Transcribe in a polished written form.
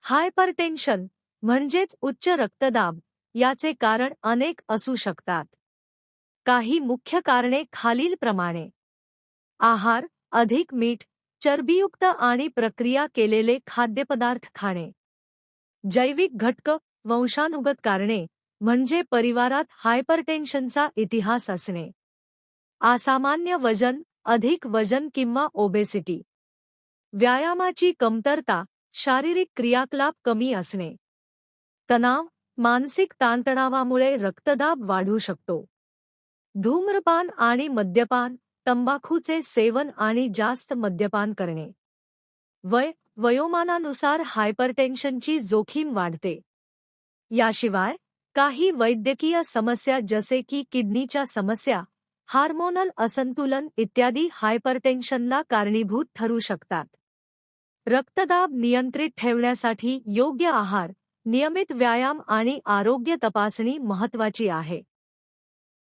Hypertension म्हणजेच उच्च रक्तदाब याचे कारण अनेक असू शकतात. काही मुख्य कारणे खालीलप्रमाणे: आहार, अधिक मीठ, चरबीयुक्त आणि प्रक्रिया केलेले खाद्यपदार्थ खाणे. जैविक घटक, वंशानुगत कारणे म्हणजे परिवारात हायपरटेन्शनचा इतिहास असणे. असामान्य वजन, अधिक वजन किंवा ओबेसिटी. व्यायामाची कमतरता, शारीरिक क्रियाकलाप कमी असणे. तणाव, मानसिक ताणतणावामुळे रक्तदाब वाढू शकतो. धूम्रपान आणि मद्यपान, तंबाखूचे सेवन आणि जास्त मद्यपान करणे. वयोमानानुसार हायपरटेन्शनची जोखीम वाढते. याशिवाय काही वैद्यकीय समस्या जसे की किडनीच्या समस्या, हार्मोनल असंतुलन इत्यादी हायपरटेन्शनला कारणीभूत ठरू शकतात. रक्तदाब नियंत्रित ठेवण्यासाठी योग्य आहार, नियमित व्यायाम आणि आरोग्य तपासणी महत्त्वाची आहे.